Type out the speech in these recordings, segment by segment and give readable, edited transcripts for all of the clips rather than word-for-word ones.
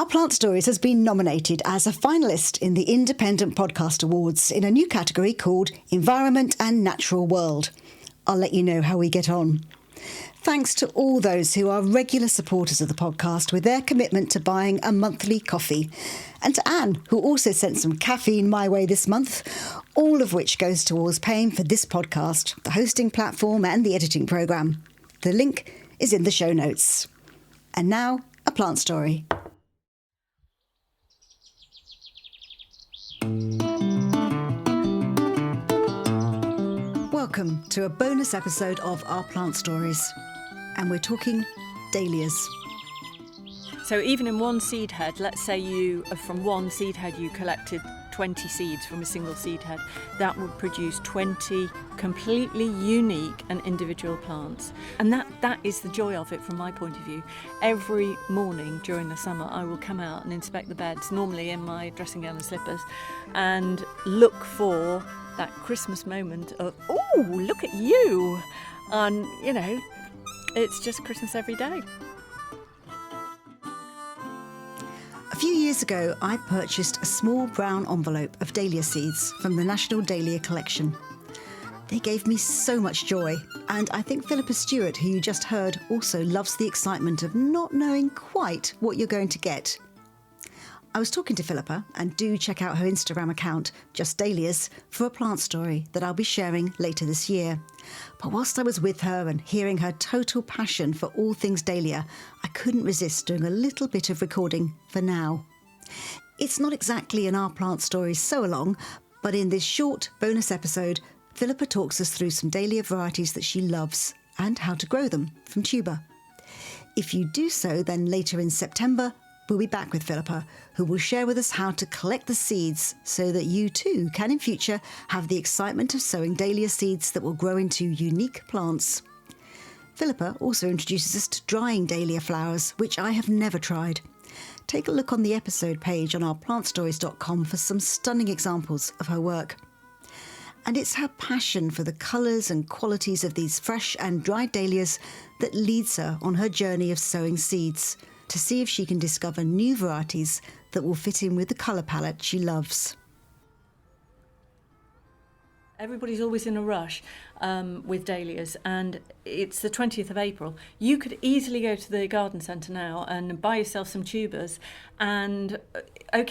Our Plant Stories has been nominated as a finalist in the Independent Podcast Awards in a new category called Environment and Natural World. I'll let you know how we get on. Thanks to all those who are regular supporters of the podcast with their commitment to buying a monthly coffee. And to Anne, who also sent some caffeine my way this month, all of which goes towards paying for this podcast, the hosting platform and the editing programme. The link is in the show notes. And now, a plant story. Welcome to a bonus episode of Our Plant Stories. And we're talking dahlias. So even in one seed head, let's say from one seed head you collected 20 seeds from a single seed head, that would produce 20 completely unique and individual plants. And that is the joy of it from my point of view. Every morning during the summer I will come out and inspect the beds, normally in my dressing gown and slippers, and look for that Christmas moment of, oh, look at you! And, it's just Christmas every day. A few years ago, I purchased a small brown envelope of dahlia seeds from the National Dahlia Collection. They gave me so much joy, and I think Philippa Steward, who you just heard, also loves the excitement of not knowing quite what you're going to get. I was talking to Philippa, and do check out her Instagram account, Justdahlias, for a plant story that I'll be sharing later this year. But whilst I was with her and hearing her total passion for all things dahlia, I couldn't resist doing a little bit of recording for now. It's not exactly an Our Plant Stories sew-along, but in this short bonus episode, Philippa talks us through some dahlia varieties that she loves and how to grow them from tuber. If you do so, then later in September, we'll be back with Philippa, who will share with us how to collect the seeds so that you too can in future have the excitement of sowing dahlia seeds that will grow into unique plants. Philippa also introduces us to drying dahlia flowers, which I have never tried. Take a look on the episode page on ourplantstories.com for some stunning examples of her work. And it's her passion for the colours and qualities of these fresh and dried dahlias that leads her on her journey of sowing seeds, to see if she can discover new varieties that will fit in with the colour palette she loves. Everybody's always in a rush with dahlias, and it's the 20th of April. You could easily go to the garden centre now and buy yourself some tubers, and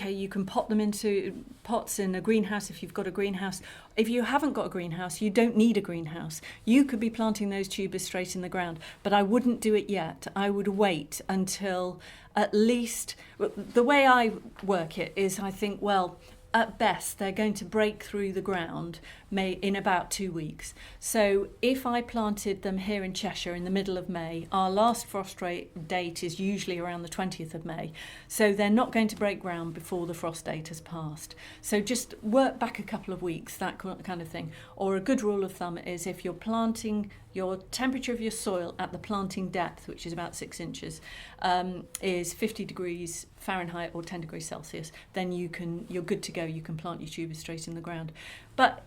you can pot them into pots in a greenhouse if you've got a greenhouse. If you haven't got a greenhouse, you don't need a greenhouse. You could be planting those tubers straight in the ground, but I wouldn't do it yet. I would wait until at least, the way I work it is I think, well, at best, they're going to break through the ground in about 2 weeks. So if I planted them here in Cheshire in the middle of May, our last frost date is usually around the 20th of May. So they're not going to break ground before the frost date has passed. So just work back a couple of weeks, that kind of thing. Or a good rule of thumb is if you're planting, your temperature of your soil at the planting depth, which is about 6 inches, is 50 degrees Fahrenheit or 10 degrees Celsius, then you're good to go. You can plant your tubers straight in the ground. But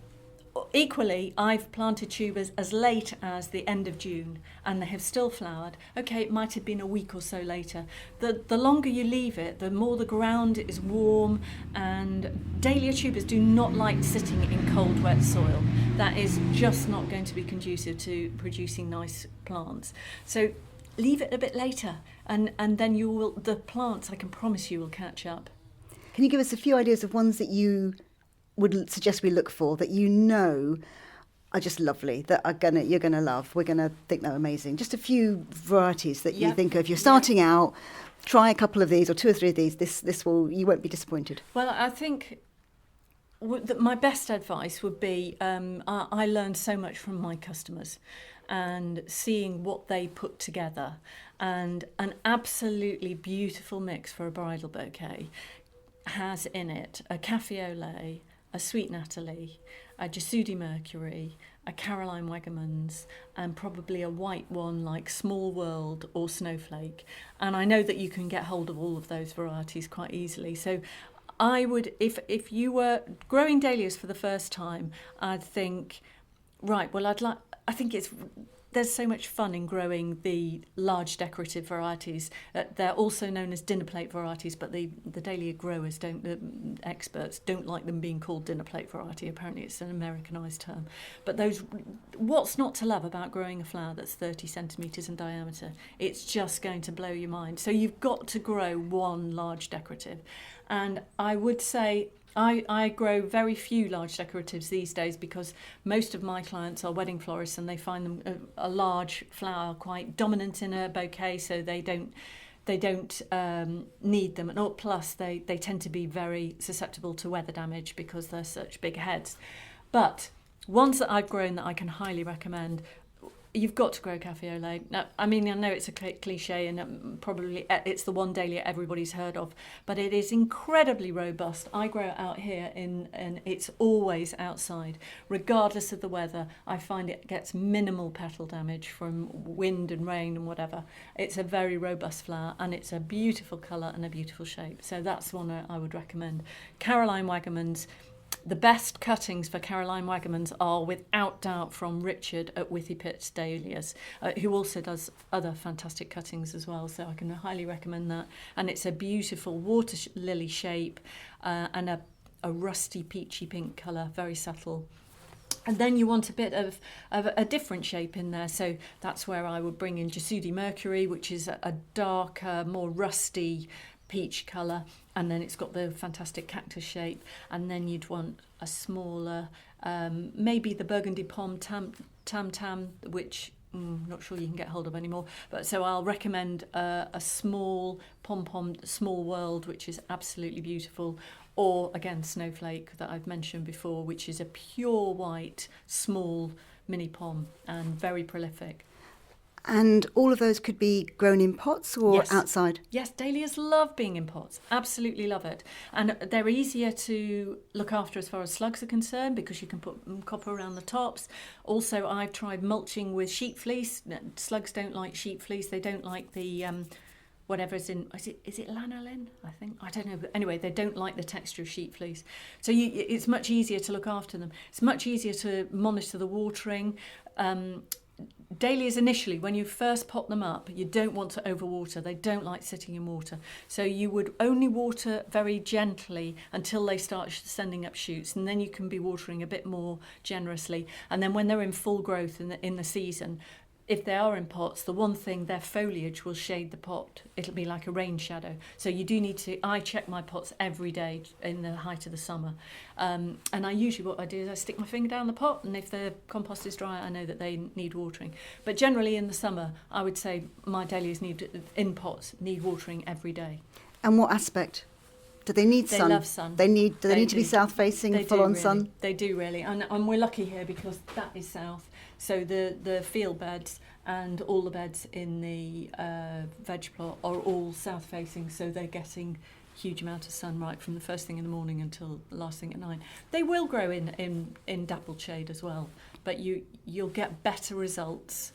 equally, I've planted tubers as late as the end of June, and they have still flowered. Okay, it might have been a week or so later. The longer you leave it, the more the ground is warm, and dahlia tubers do not like sitting in cold, wet soil. That is just not going to be conducive to producing nice plants. So leave it a bit later, and then the plants, I can promise you, will catch up. Can you give us a few ideas of ones that you would suggest we look for, that are just lovely, that you're gonna love? We're gonna think they're amazing. Just a few varieties that you think of. If you're starting out, try a couple of these or 2 or 3 of these. You won't be disappointed. Well, I think my best advice would be, I learned so much from my customers and seeing what they put together, and an absolutely beautiful mix for a bridal bouquet has in it a Cafe au lait, a Sweet Natalie, a Jasudi Mercury, a Caroline Wagamans, and probably a white one like Small World or Snowflake. And I know that you can get hold of all of those varieties quite easily. So I would, if you were growing dahlias for the first time, I'd think, right, well, I think it's there's so much fun in growing the large decorative varieties. They're also known as dinner plate varieties, but the dahlia growers experts don't like them being called dinner plate variety. Apparently it's an Americanized term. But what's not to love about growing a flower that's 30 centimetres in diameter? It's just going to blow your mind. So you've got to grow one large decorative. And I would say I grow very few large decoratives these days because most of my clients are wedding florists and they find them a large flower quite dominant in a bouquet, so they don't need them. And plus they tend to be very susceptible to weather damage because they're such big heads. But ones that I've grown that I can highly recommend, you've got to grow Café au lait. Now, I mean, I know it's a cliche and probably it's the one dahlia everybody's heard of, but it is incredibly robust. I grow it out here and it's always outside. Regardless of the weather, I find it gets minimal petal damage from wind and rain and whatever. It's a very robust flower and it's a beautiful colour and a beautiful shape. So that's one I would recommend. Caroline Waggerman's. The best cuttings for Caroline Waggerman's are without doubt from Richard at Withypit Dahlias, who also does other fantastic cuttings as well, so I can highly recommend that. And it's a beautiful water lily shape and a rusty peachy pink colour, very subtle. And then you want a bit of a different shape in there, so that's where I would bring in Jasudi Mercury, which is a darker, more rusty peach colour, and then it's got the fantastic cactus shape. And then you'd want a smaller, maybe the Burgundy Pom Tam Tam, which I'm not sure you can get hold of anymore. But so I'll recommend a small Pom Small World, which is absolutely beautiful. Or again, Snowflake that I've mentioned before, which is a pure white, small mini pom and very prolific. And all of those could be grown in pots or Yes. outside? Yes, dahlias love being in pots. Absolutely love it. And they're easier to look after as far as slugs are concerned because you can put copper around the tops. Also, I've tried mulching with sheep fleece. Slugs don't like sheep fleece. They don't like the whatever's in. Is it lanolin? I think. I don't know. But anyway, they don't like the texture of sheep fleece. So it's much easier to look after them. It's much easier to monitor the watering. Dahlias initially, when you first pot them up, you don't want to overwater. They don't like sitting in water. So you would only water very gently until they start sending up shoots, and then you can be watering a bit more generously. And then when they're in full growth in the season, if they are in pots, the one thing, their foliage will shade the pot. It'll be like a rain shadow. So you do need to, I check my pots every day in the height of the summer. And I usually, what I do is I stick my finger down the pot, and if the compost is dry, I know that they need watering. But generally in the summer, I would say my dahlias in pots need watering every day. And what aspect? Do they need sun? They love sun. Do they need to be south facing, full on really. sun? They do really, and we're lucky here because that is south. So the field beds and all the beds in the veg plot are all south facing, so they're getting huge amount of sun right from the first thing in the morning until the last thing at night. They will grow in dappled shade as well, but you'll get better results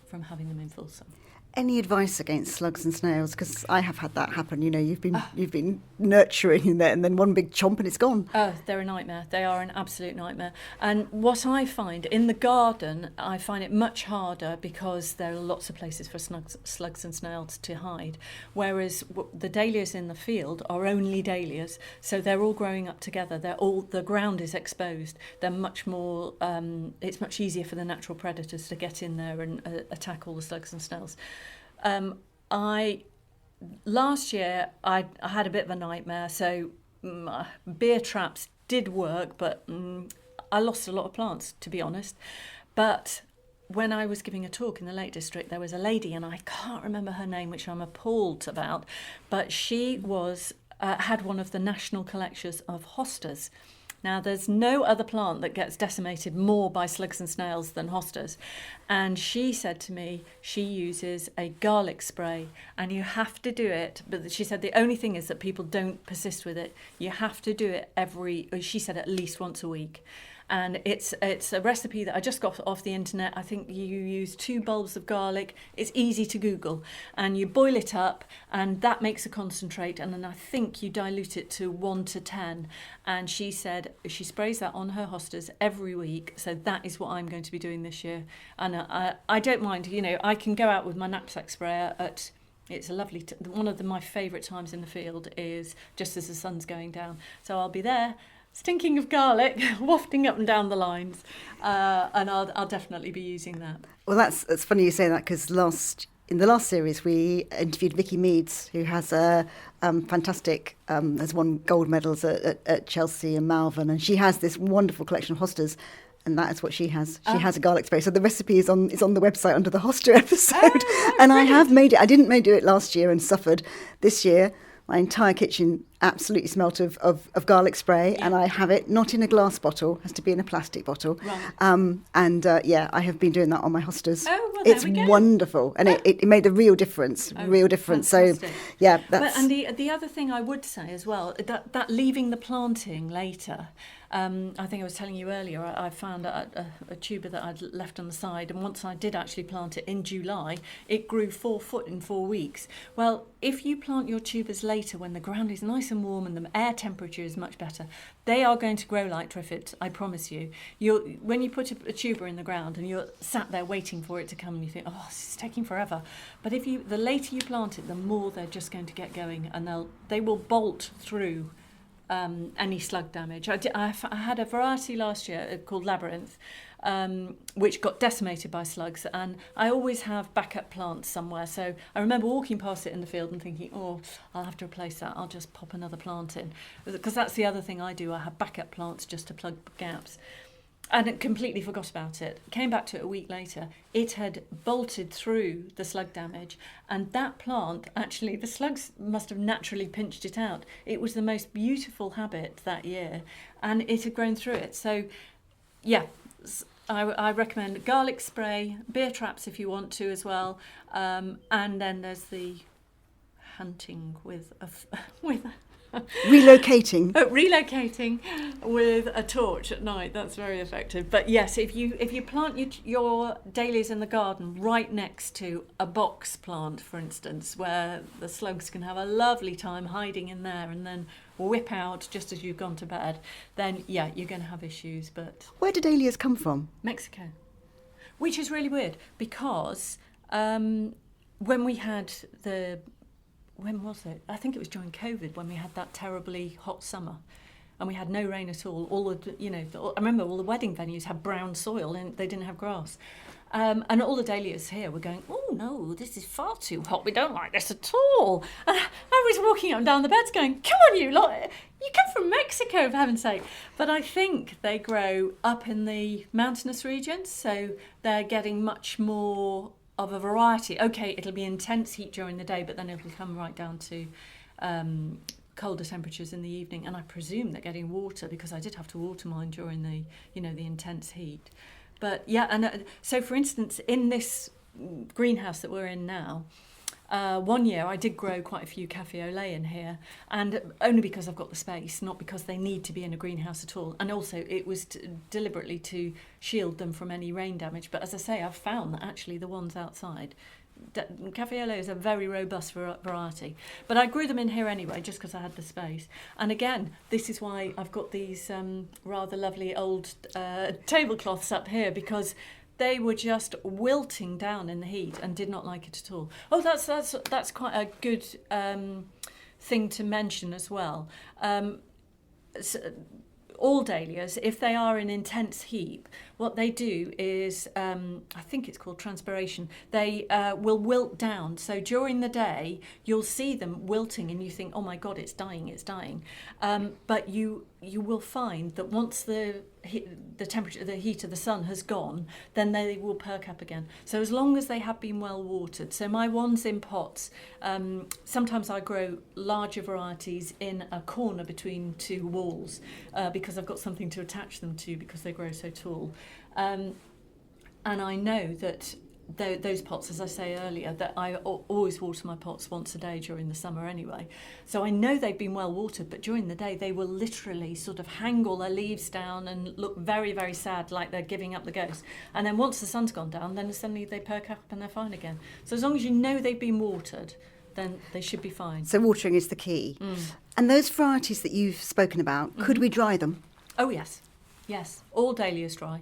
from having them in full sun. Any advice against slugs and snails? Because I have had that happen. You know, you've been nurturing that, and then one big chomp and it's gone. Oh, they're a nightmare. They are an absolute nightmare. And what I find in the garden, I find it much harder because there are lots of places for slugs and snails to hide. Whereas the dahlias in the field are only dahlias, so they're all growing up together. The ground is exposed. They're much more. It's much easier for the natural predators to get in there and attack all the slugs and snails. Last year I had a bit of a nightmare, so beer traps did work, but I lost a lot of plants, to be honest. But when I was giving a talk in the Lake District, there was a lady, and I can't remember her name, which I'm appalled about, but she had one of the national collections of hostas. Now, there's no other plant that gets decimated more by slugs and snails than hostas. And she said to me she uses a garlic spray, and you have to do it. But she said the only thing is that people don't persist with it. You have to do it she said at least once a week. and it's a recipe that I just got off the internet. I think you use 2 bulbs of garlic. It's easy to Google, and you boil it up, and that makes a concentrate, and then I think you dilute it to 1 to 10. And she said she sprays that on her hostas every week, so that is what I'm going to be doing this year. And I don't mind, I can go out with my knapsack sprayer at. It's a lovely, one of my favourite times in the field is just as the sun's going down. So I'll be there, stinking of garlic, wafting up and down the lines, and I'll definitely be using that. Well, that's funny you say that, because in the last series we interviewed Vicky Meads, who has a fantastic, has won gold medals at Chelsea and Malvern, and she has this wonderful collection of hostas. And that is what she has. She has a garlic spray. So the recipe is on the website under the Hosta episode. Oh, and I have made it. I didn't do it last year and suffered. This year, my entire kitchen absolutely smelt of garlic spray. Yeah. And I have it not in a glass bottle. It has to be in a plastic bottle. Right. I have been doing that on my hostas. Oh, well, it's there we go. Wonderful. And it made a real difference. Real difference. Fantastic. So, yeah. That's... And the other thing I would say as well, that leaving the planting later... I think I was telling you earlier, I found a tuber that I'd left on the side, and once I did actually plant it in July, it grew 4 foot in 4 weeks. Well, if you plant your tubers later when the ground is nice and warm and the air temperature is much better, they are going to grow like triffid, I promise you. When you put a tuber in the ground and you're sat there waiting for it to come and you think, oh, this is taking forever. But the later you plant it, the more they're just going to get going, and they will bolt through any slug damage. I had a variety last year called Labyrinth, which got decimated by slugs, and I always have backup plants somewhere. So I remember walking past it in the field and thinking, oh, I'll have to replace that. I'll just pop another plant in. Because that's the other thing I do. I have backup plants just to plug gaps. And it completely forgot about it. Came back to it a week later. It had bolted through the slug damage, and that plant, actually, the slugs must have naturally pinched it out. It was the most beautiful habit that year, and it had grown through it. So, yeah, I recommend garlic spray, beer traps if you want to as well, and then there's the hunting with relocating with a torch at night. That's very effective. But yes, if you plant your dahlias in the garden right next to a box plant, for instance, where the slugs can have a lovely time hiding in there and then whip out just as you've gone to bed, then yeah, you're going to have issues. But where do dahlias come from? Mexico, which is really weird, because when we had when was it? I think it was during COVID, when we had that terribly hot summer and we had no rain at all. I remember all the wedding venues had brown soil and they didn't have grass. And all the dahlias here were going, oh no, this is far too hot. We don't like this at all. And I was walking up and down the beds going, come on you lot, you come from Mexico, for heaven's sake. But I think they grow up in the mountainous regions, so they're getting much more of a variety. Okay, it'll be intense heat during the day, but then it'll come right down to colder temperatures in the evening. And I presume they're getting water, because I did have to water mine during the intense heat. But yeah, and so for instance, in this greenhouse that we're in now, one year I did grow quite a few cafe au lait in here, and only because I've got the space, not because they need to be in a greenhouse at all. And also it was deliberately to shield them from any rain damage. But as I say, I've found that actually the ones outside, cafe au lait is a very robust variety. But I grew them in here anyway, just because I had the space. And again, this is why I've got these rather lovely old tablecloths up here, because they were just wilting down in the heat and did not like it at all. Oh, that's quite a good thing to mention as well. All dahlias, if they are in intense heat, what they do is, I think it's called transpiration, they will wilt down. So during the day, you'll see them wilting and you think, oh my God, it's dying. But you will find that once the temperature, the heat of the sun has gone, then they will perk up again. So as long as they have been well watered. So my ones in pots, sometimes I grow larger varieties in a corner between two walls, because I've got something to attach them to, because they grow so tall. And I know that those pots, as I say earlier, that I always water my pots once a day during the summer anyway. So I know they've been well watered, but during the day they will literally sort of hang all their leaves down and look very, very sad, like they're giving up the ghost. And then once the sun's gone down, then suddenly they perk up and they're fine again. So as long as you know they've been watered, then they should be fine. So watering is the key. And those varieties that you've spoken about, could we dry them? Oh yes, yes, all dahlias dry.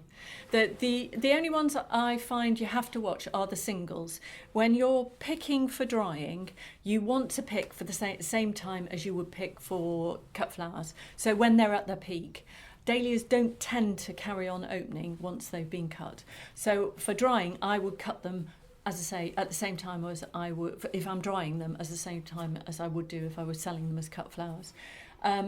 The only ones that I find you have to watch are the singles. When you're picking for drying, you want to pick for the same time as you would pick for cut flowers. So when they're at their peak. Dahlias don't tend to carry on opening once they've been cut. So for drying, I would cut them, as I say, at the same time as I would, if I'm drying them, as the same time as I would do if I was selling them as cut flowers.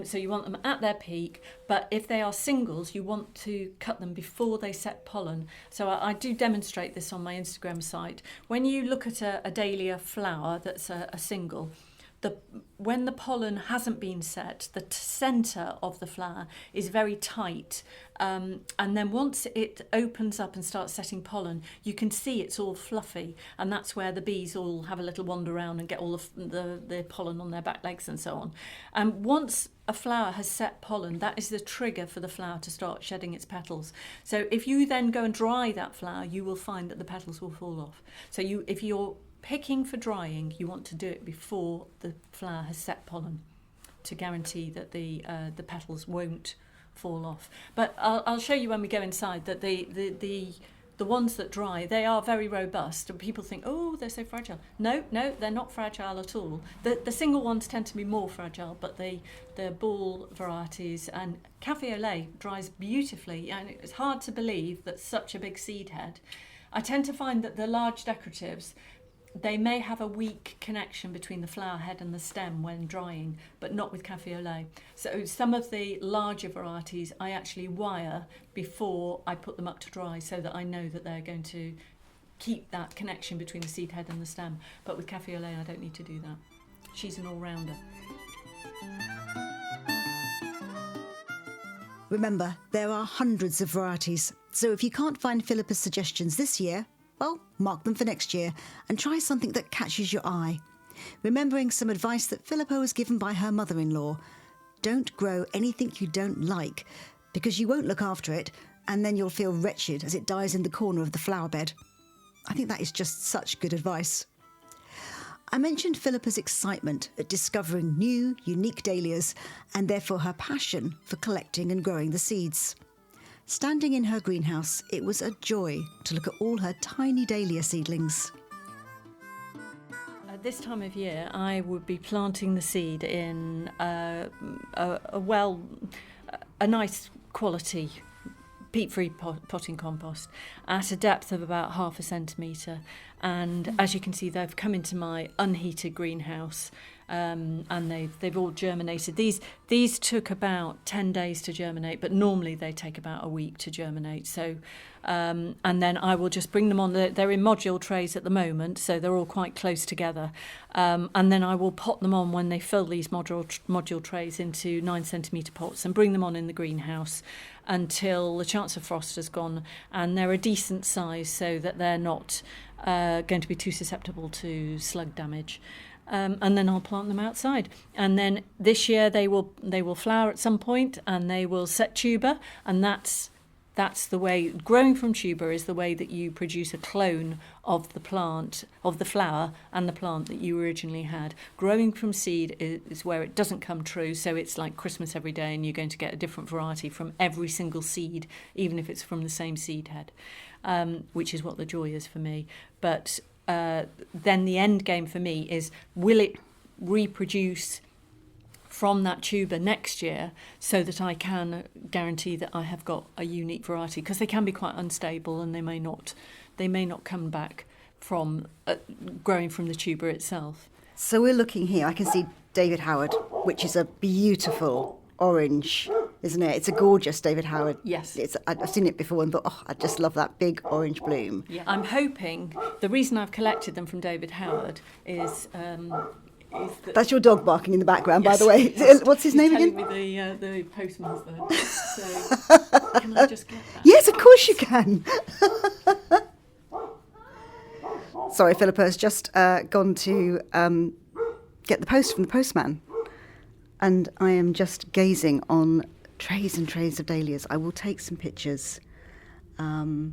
So you want them at their peak, but if they are singles, you want to cut them before they set pollen. So I do demonstrate this on my Instagram site. When you look at a dahlia flower that's a single, when the pollen hasn't been set, the centre of the flower is very tight. And then once it opens up and starts setting pollen, you can see it's all fluffy. And that's where the bees all have a little wander around and get all the pollen on their back legs and so on. And once a flower has set pollen, that is the trigger for the flower to start shedding its petals. So if you then go and dry that flower, you will find that the petals will fall off. So if you're picking for drying, you want to do it before the flower has set pollen to guarantee that the petals won't fall off. But I'll show you when we go inside that the ones that dry, they are very robust, and people think, oh, they're so fragile. No, they're not fragile at all. The single ones tend to be more fragile, but the ball varieties and Café au lait dries beautifully, and it's hard to believe that such a big seed head. I tend to find that the large decoratives, they may have a weak connection between the flower head and the stem when drying, but not with Café au lait. So some of the larger varieties I actually wire before I put them up to dry, so that I know that they're going to keep that connection between the seed head and the stem. But with Café au lait, I don't need to do that. She's an all-rounder. Remember, there are hundreds of varieties, so if you can't find Philippa's suggestions this year, well, mark them for next year and try something that catches your eye. Remembering some advice that Philippa was given by her mother-in-law: don't grow anything you don't like, because you won't look after it and then you'll feel wretched as it dies in the corner of the flower bed. I think that is just such good advice. I mentioned Philippa's excitement at discovering new, unique dahlias, and therefore her passion for collecting and growing the seeds. Standing in her greenhouse, it was a joy to look at all her tiny dahlia seedlings. At this time of year, I would be planting the seed in a nice quality peat-free potting compost at a depth of about 1/2 centimetre. And as you can see, they've come into my unheated greenhouse, and they've all germinated. These took about 10 days to germinate, but normally they take about a week to germinate. So, and then I will just bring them on. They're in module trays at the moment, so they're all quite close together. And then I will pot them on when they fill these module trays into 9 centimetre pots and bring them on in the greenhouse until the chance of frost has gone, and they're a decent size so that they're not going to be too susceptible to slug damage. And then I'll plant them outside. And then this year they will flower at some point, and they will set tuber, and that's the way. Growing from tuber is the way that you produce a clone of the plant, of the flower and the plant that you originally had. Growing from seed is where it doesn't come true, so it's like Christmas every day, and you're going to get a different variety from every single seed, even if it's from the same seed head, which is what the joy is for me. But then the end game for me is, will it reproduce from that tuber next year, so that I can guarantee that I have got a unique variety, because they can be quite unstable and they may not come back from growing from the tuber itself. So we're looking here, I can see David Howard, which is a beautiful orange, isn't it? It's a gorgeous David Howard. Yes. I've seen it before and thought, I just love that big orange bloom. Yeah, I'm hoping, the reason I've collected them from David Howard is that's your dog barking in the background, yes, by the way. yes. What's his name again? Me the postman's there. So can I just get that? Yes, of course you can. Sorry, Philippa has just gone to get the post from the postman. And I am just gazing on trays and trays of dahlias. I will take some pictures. Oh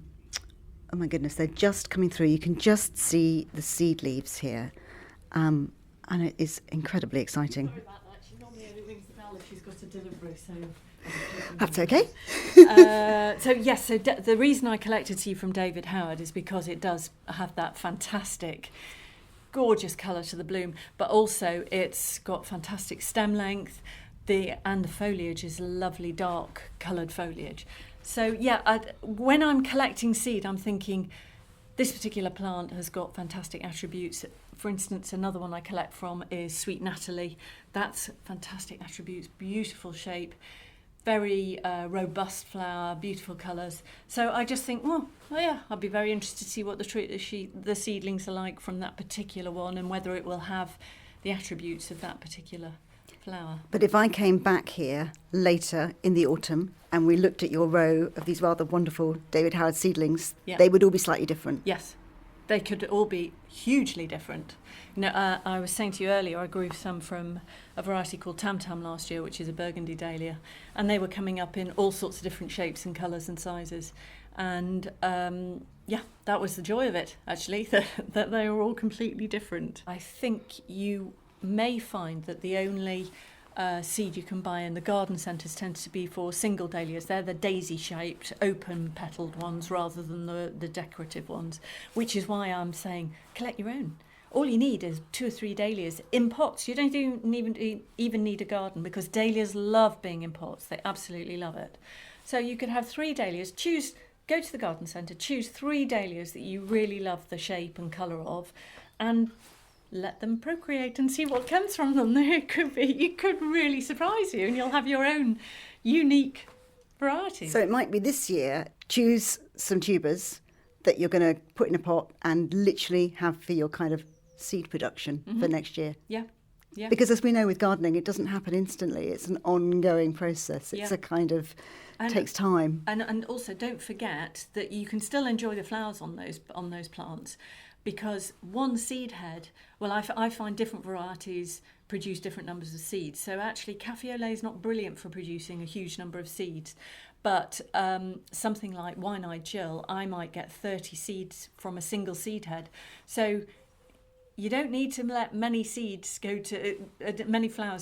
my goodness, they're just coming through. You can just see the seed leaves here. And it is incredibly exciting. Sorry about that. She normally only rings the bell if she's got a delivery, so... That's okay. The reason I collected seed from David Howard is because it does have that fantastic, gorgeous colour to the bloom, but also it's got fantastic stem length, and the foliage is lovely dark coloured foliage. So when I'm collecting seed, I'm thinking this particular plant has got fantastic attributes. For instance, another one I collect from is Sweet Natalie. That's fantastic attributes, beautiful shape, very robust flower, beautiful colours. So I just think, I'd be very interested to see what the seedlings are like from that particular one and whether it will have the attributes of that particular flower. But if I came back here later in the autumn and we looked at your row of these rather wonderful David Howard seedlings, they would all be slightly different. Yes, they could all be hugely different. I was saying to you earlier, I grew some from a variety called Tam Tam last year, which is a burgundy dahlia, and they were coming up in all sorts of different shapes and colours and sizes. And that was the joy of it, actually, that they were all completely different. I think you may find that the only seed you can buy in the garden centres tends to be for single dahlias. They're the daisy-shaped, open-petalled ones rather than the decorative ones, which is why I'm saying collect your own. All you need is 2 or 3 dahlias in pots. You don't even need a garden because dahlias love being in pots. They absolutely love it. So you could have 3 dahlias. Go to the garden centre, choose 3 dahlias that you really love the shape and colour of, and let them procreate and see what comes from them. It could really surprise you, and you'll have your own unique variety. So it might be this year, choose some tubers that you're going to put in a pot and literally have for your kind of seed production for next year. Yeah. Because as we know with gardening, it doesn't happen instantly. It's an ongoing process. It's a kind of takes time. And also don't forget that you can still enjoy the flowers on those plants, because one seed head, I find different varieties produce different numbers of seeds. So actually cafe au lait is not brilliant for producing a huge number of seeds. But something like wine-eyed Jill, I might get 30 seeds from a single seed head. So you don't need to let many flowers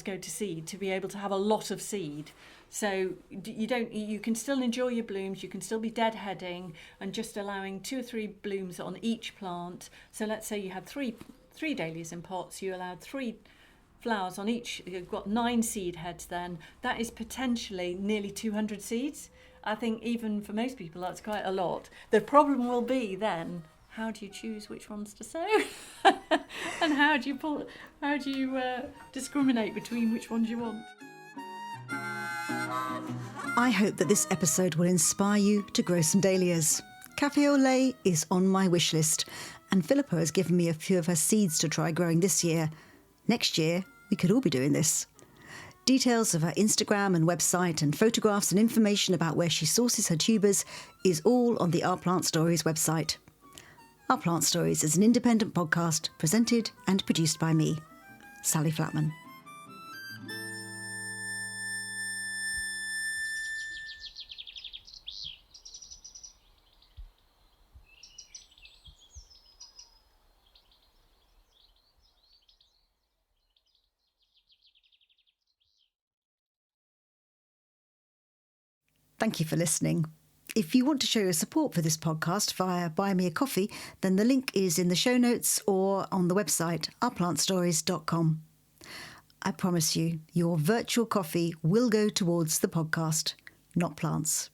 go to seed to be able to have a lot of seed. So you can still enjoy your blooms. You can still be deadheading and just allowing 2 or 3 blooms on each plant. So let's say you had three dahlias in pots. You allowed 3 flowers on each. You've got 9 seed heads. Then that is potentially nearly 200 seeds. I think even for most people that's quite a lot. The problem will be then, how do you choose which ones to sow? And how do you discriminate between which ones you want? I hope that this episode will inspire you to grow some dahlias. Cafe au lait is on my wish list, and Philippa has given me a few of her seeds to try growing this year. Next year, we could all be doing this. Details of her Instagram and website and photographs and information about where she sources her tubers is all on the Our Plant Stories website. Our Plant Stories is an independent podcast presented and produced by me, Sally Flatman. Thank you for listening. If you want to show your support for this podcast via Buy Me a Coffee, then the link is in the show notes or on the website ourplantstories.com. I promise you, your virtual coffee will go towards the podcast, not plants.